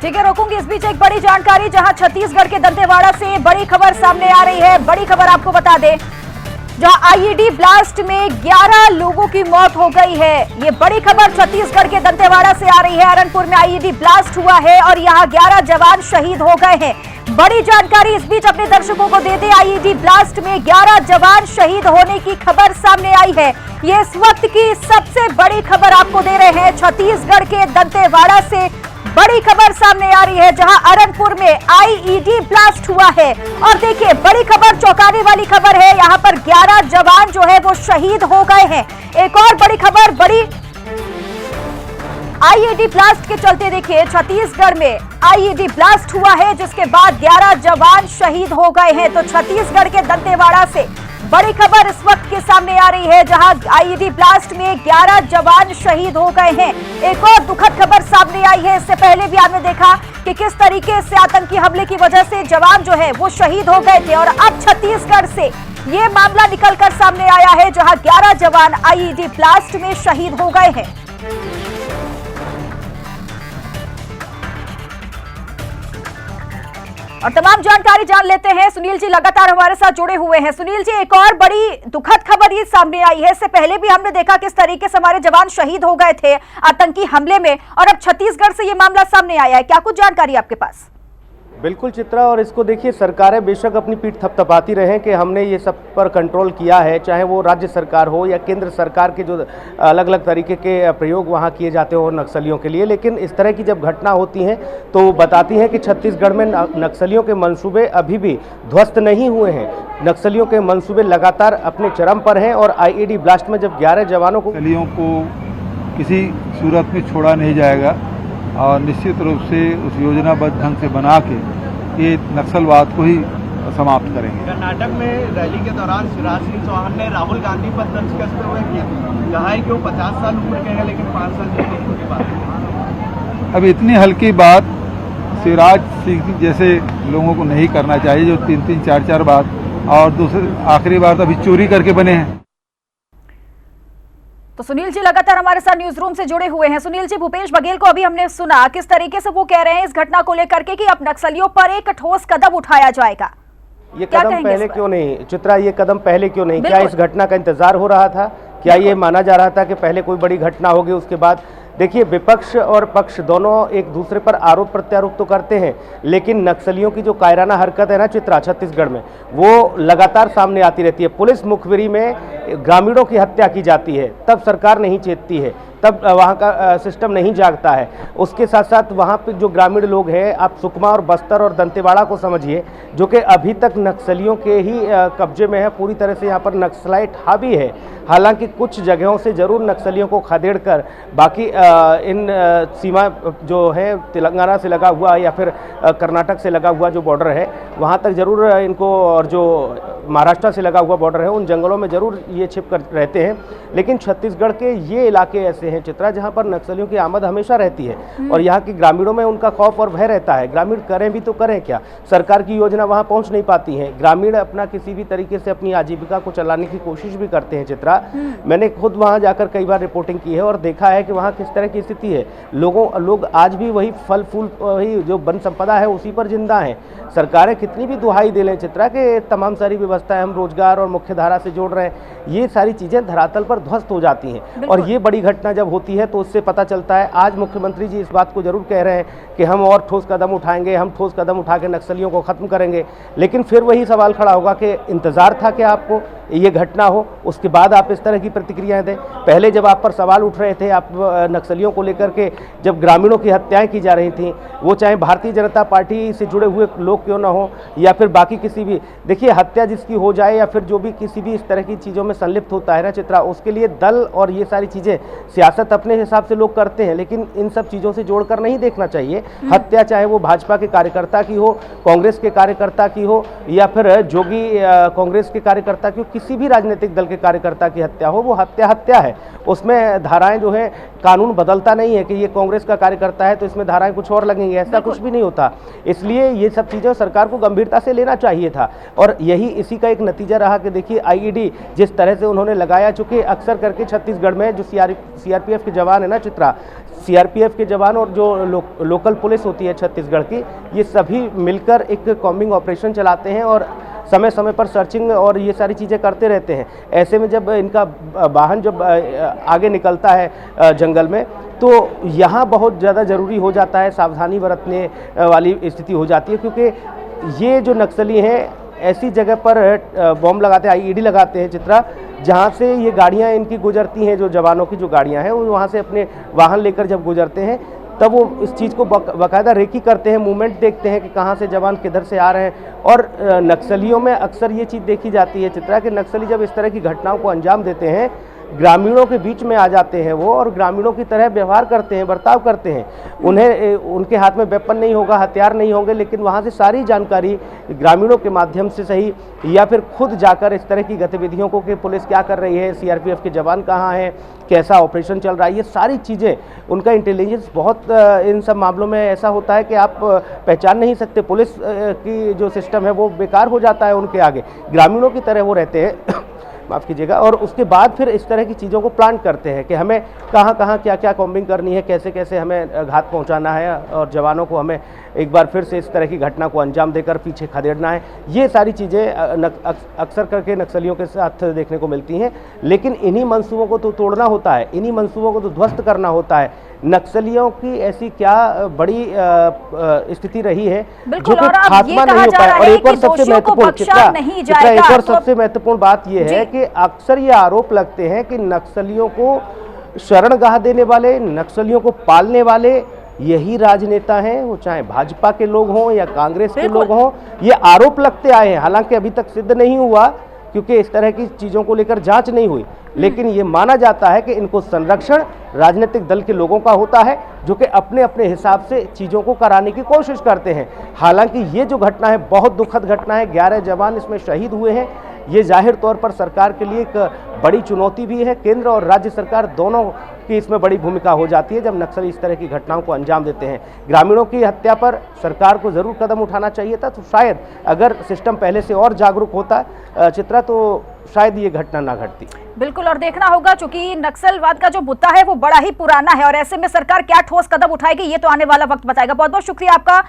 ठीक है, रोकूंगी। इस बीच एक बड़ी जानकारी, जहां छत्तीसगढ़ के दंतेवाड़ा से बड़ी खबर सामने आ रही है। बड़ी खबर आपको बता दें, जहां आईईडी ब्लास्ट में 11 लोगों की मौत हो गई है। ये बड़ी खबर छत्तीसगढ़ के दंतेवाड़ा से आ रही है। अरनपुर में आईईडी ब्लास्ट हुआ है और यहां 11 जवान शहीद हो गए हैं। बड़ी जानकारी इस बीच अपने दर्शकों को दे दें। आईईडी ब्लास्ट में 11 जवान शहीद होने की खबर सामने आई है। ये इस वक्त की सबसे बड़ी खबर आपको दे रहे हैं। छत्तीसगढ़ के दंतेवाड़ा से बड़ी खबर सामने आ रही है, जहां अरनपुर में आईईडी ब्लास्ट हुआ है। और देखिए, बड़ी खबर, चौंकाने वाली खबर है। यहां पर 11 जवान जो है वो शहीद हो गए हैं। एक और बड़ी खबर, बड़ी आईईडी ब्लास्ट के चलते देखिए, छत्तीसगढ़ में आईईडी ब्लास्ट हुआ है, जिसके बाद 11 जवान शहीद हो गए हैं। तो छत्तीसगढ़ के दंतेवाड़ा से बड़ी खबर इस वक्त के सामने आ रही है, जहां आईईडी ब्लास्ट में 11 जवान शहीद हो गए हैं। एक और दुखद खबर सामने आई है। इससे पहले भी आपने देखा कि किस तरीके से आतंकी हमले की वजह से जवान जो है वो शहीद हो गए थे। और अब छत्तीसगढ़ से ये मामला निकलकर सामने आया है, जहां 11 जवान आईईडी ब्लास्ट में शहीद हो गए हैं। और तमाम जानकारी जान लेते हैं। सुनील जी लगातार हमारे साथ जुड़े हुए हैं। सुनील जी, एक और बड़ी दुखद खबर ये सामने आई है। इससे पहले भी हमने देखा किस तरीके से हमारे जवान शहीद हो गए थे आतंकी हमले में, और अब छत्तीसगढ़ से ये मामला सामने आया है। क्या कुछ जानकारी आपके पास? बिल्कुल चित्रा, और इसको देखिए, सरकारें बेशक अपनी पीठ थपथपाती रहें कि हमने ये सब पर कंट्रोल किया है, चाहे वो राज्य सरकार हो या केंद्र सरकार के जो अलग अलग तरीके के प्रयोग वहाँ किए जाते हो नक्सलियों के लिए। लेकिन इस तरह की जब घटना होती हैं तो बताती हैं कि छत्तीसगढ़ में नक्सलियों के मंसूबे अभी भी ध्वस्त नहीं हुए हैं। नक्सलियों के मंसूबे लगातार अपने चरम पर हैं। और आईईडी ब्लास्ट में जब 11 जवानों को किसी सूरत में छोड़ा नहीं जाएगा और निश्चित रूप से उस योजनाबद्ध ढंग से बना के ये नक्सलवाद को ही समाप्त करेंगे। कर्नाटक में रैली के दौरान शिवराज सिंह चौहान ने राहुल गांधी पर तंज कसते हुए कहा है कि वो 50 साल उम्र के हैं लेकिन 5 साल की उम्र की बात है। अब इतनी हल्की बात शिवराज सिंह जैसे लोगों को नहीं करना चाहिए, जो 3-3, 4-4 बार और दूसरी आखिरी बार तो अभी चोरी करके बने हैं। तो सुनील जी लगातार हमारे साथ न्यूज रूम से जुड़े हुए हैं। सुनील जी, भूपेश बघेल को अभी हमने सुना, किस तरीके से वो कह रहे हैं इस घटना को लेकर के कि अब नक्सलियों पर एक ठोस कदम उठाया जाएगा। ये कदम पहले क्यों नहीं चित्रा, ये कदम पहले क्यों नहीं? क्या इस घटना का इंतजार हो रहा था? क्या ये माना जा रहा था कि पहले कोई बड़ी घटना होगी उसके बाद? देखिए, विपक्ष और पक्ष दोनों एक दूसरे पर आरोप प्रत्यारोप तो करते हैं, लेकिन नक्सलियों की जो कायराना हरकत है ना चित्रा, छत्तीसगढ़ में वो लगातार सामने आती रहती है। पुलिस मुखबिरी में ग्रामीणों की हत्या की जाती है, तब सरकार नहीं चेतती है, तब वहाँ का सिस्टम नहीं जागता है। उसके साथ साथ वहाँ पे जो ग्रामीण लोग हैं, आप सुकमा और बस्तर और दंतेवाड़ा को समझिए, जो कि अभी तक नक्सलियों के ही कब्जे में है। पूरी तरह से यहाँ पर नक्सलाइट हावी है। हालांकि कुछ जगहों से जरूर नक्सलियों को खदेड़ कर बाकी इन सीमा जो है तेलंगाना से लगा हुआ या फिर कर्नाटक से लगा हुआ जो बॉर्डर है वहाँ तक जरूर इनको, और जो महाराष्ट्र से लगा हुआ बॉर्डर है उन जंगलों में जरूर ये छिप कर रहते हैं। लेकिन छत्तीसगढ़ के ये इलाके ऐसे हैं चित्रा, जहाँ पर नक्सलियों की आमद हमेशा रहती है और यहाँ के ग्रामीणों में उनका खौफ और भय रहता है। ग्रामीण करें भी तो करें क्या, सरकार की योजना वहाँ पहुँच नहीं पाती है। ग्रामीण अपना किसी भी तरीके से अपनी आजीविका को चलाने की कोशिश भी करते हैं चित्रा। मैंने खुद वहाँ जाकर कई बार रिपोर्टिंग की है और देखा है कि वहाँ किस तरह की स्थिति है। लोग आज भी वही फल फूल, वही जो वन संपदा है उसी पर जिंदा हैं। सरकारें कितनी भी दुहाई दे लें चित्रा के तमाम सारी व्यवस्थाएं हम रोजगार और मुख्य धारा से जोड़ रहे हैं, ये सारी चीज़ें धरातल पर ध्वस्त हो जाती हैं। और ये बड़ी घटना जब होती है तो उससे पता चलता है। आज मुख्यमंत्री जी इस बात को जरूर कह रहे हैं कि हम और ठोस कदम उठाएंगे, हम ठोस कदम उठा के नक्सलियों को ख़त्म करेंगे। लेकिन फिर वही सवाल खड़ा होगा कि इंतज़ार था कि आपको ये घटना हो, उसके बाद आप इस तरह की प्रतिक्रियाएं दें। पहले जब आप पर सवाल उठ रहे थे, आप नक्सलियों को लेकर के, जब ग्रामीणों की हत्याएं की जा रही थी, वो चाहे भारतीय जनता पार्टी से जुड़े हुए लोग क्यों ना हो या फिर बाकी किसी भी, देखिए हत्या जिसकी हो जाए या फिर जो भी किसी भी इस तरह की चीज़ों में संलिप्त होता है ना चित्रा, उसके लिए दल और ये सारी चीज़ें सियासत अपने हिसाब से लोग करते हैं, लेकिन इन सब चीज़ों से जोड़कर नहीं देखना चाहिए। हत्या चाहे वो भाजपा के कार्यकर्ता की हो, कांग्रेस के कार्यकर्ता की हो या फिर जोगी कांग्रेस के कार्यकर्ता की हो, किसी भी राजनीतिक दल के कार्यकर्ता की हत्या हो, वो हत्या है। उसमें धाराएं जो है, कानून बदलता नहीं है कि ये कांग्रेस का कार्यकर्ता है तो इसमें धाराएं कुछ और लगेंगी, ऐसा कुछ भी नहीं होता। इसलिए ये सब चीज़ें सरकार को गंभीरता से लेना चाहिए था और यही इसी का एक नतीजा रहा कि देखिए आईईडी जिस तरह से उन्होंने लगाया, चूंकि अक्सर करके छत्तीसगढ़ में जो सीआरपीएफ के जवान है ना चित्रा, सीआरपीएफ के जवान और जो लोकल पुलिस होती है छत्तीसगढ़ की, ये सभी मिलकर एक कॉम्बिंग ऑपरेशन चलाते हैं और समय समय पर सर्चिंग और ये सारी चीज़ें करते रहते हैं। ऐसे में जब इनका वाहन जब आगे निकलता है जंगल में, तो यहाँ बहुत ज़्यादा ज़रूरी हो जाता है, सावधानी बरतने वाली स्थिति हो जाती है, क्योंकि ये जो नक्सली हैं ऐसी जगह पर बॉम्ब लगाते हैं, आईईडी लगाते हैं चित्रा, जहाँ से ये गाड़ियाँ इनकी गुजरती हैं, जो जवानों की जो गाड़ियाँ हैं वो वहाँ से अपने वाहन लेकर जब गुजरते हैं तब वो इस चीज़ को बाकायदा रेकी करते हैं, मूवमेंट देखते हैं कि कहाँ से जवान किधर से आ रहे हैं। और नक्सलियों में अक्सर ये चीज़ देखी जाती है चित्रा कि नक्सली जब इस तरह की घटनाओं को अंजाम देते हैं, ग्रामीणों के बीच में आ जाते हैं वो और ग्रामीणों की तरह व्यवहार करते हैं, बर्ताव करते हैं। उन्हें उनके हाथ में वेपन नहीं होगा, हथियार नहीं होंगे, लेकिन वहाँ से सारी जानकारी ग्रामीणों के माध्यम से सही या फिर खुद जाकर इस तरह की गतिविधियों को कि पुलिस क्या कर रही है, सीआरपीएफ के जवान कहाँ हैं, कैसा ऑपरेशन चल रहा है, ये सारी चीज़ें उनका इंटेलिजेंस बहुत इन सब मामलों में ऐसा होता है कि आप पहचान नहीं सकते। पुलिस की जो सिस्टम है वो बेकार हो जाता है उनके आगे, ग्रामीणों की तरह वो रहते हैं माफ़ कीजिएगा। और उसके बाद फिर इस तरह की चीज़ों को प्लान करते हैं कि हमें कहाँ कहाँ क्या क्या कॉम्बिंग करनी है, कैसे कैसे हमें घात पहुँचाना है और जवानों को हमें एक बार फिर से इस तरह की घटना को अंजाम देकर पीछे खदेड़ना है। ये सारी चीज़ें अक्सर करके नक्सलियों के साथ देखने को मिलती हैं। लेकिन इन्हीं मंसूबों को तो तोड़ना होता है, इन्हीं मंसूबों को तो ध्वस्त करना होता है। नक्सलियों की ऐसी क्या बड़ी स्थिति रही है जो कि खात्मा नहीं हो पाया। और एक और सबसे महत्वपूर्ण बात यह है कि अक्सर ये आरोप लगते हैं कि नक्सलियों को शरणगाह देने वाले, नक्सलियों को पालने वाले यही राजनेता हैं, वो चाहे भाजपा के लोग हों या कांग्रेस के लोग हों। ये आरोप लगते आए हैं, हालांकि अभी तक सिद्ध नहीं हुआ क्योंकि इस तरह की चीज़ों को लेकर जांच नहीं हुई, लेकिन ये माना जाता है कि इनको संरक्षण राजनीतिक दल के लोगों का होता है जो कि अपने अपने हिसाब से चीज़ों को कराने की कोशिश करते हैं। हालांकि ये जो घटना है बहुत दुखद घटना है, 11 जवान इसमें शहीद हुए हैं। ये जाहिर तौर पर सरकार के लिए एक बड़ी चुनौती भी है। केंद्र और राज्य सरकार दोनों की इसमें बड़ी भूमिका हो जाती है जब नक्सली इस तरह की घटनाओं को अंजाम देते हैं। ग्रामीणों की हत्या पर सरकार को ज़रूर कदम उठाना चाहिए था, तो शायद अगर सिस्टम पहले से और जागरूक होता चित्रा तो शायद ये घटना ना घटती। बिल्कुल, और देखना होगा क्योंकि नक्सलवाद का जो मुद्दा है वो बड़ा ही पुराना है और ऐसे में सरकार क्या ठोस कदम उठाएगी ये तो आने वाला वक्त बताएगा। बहुत बहुत शुक्रिया आपका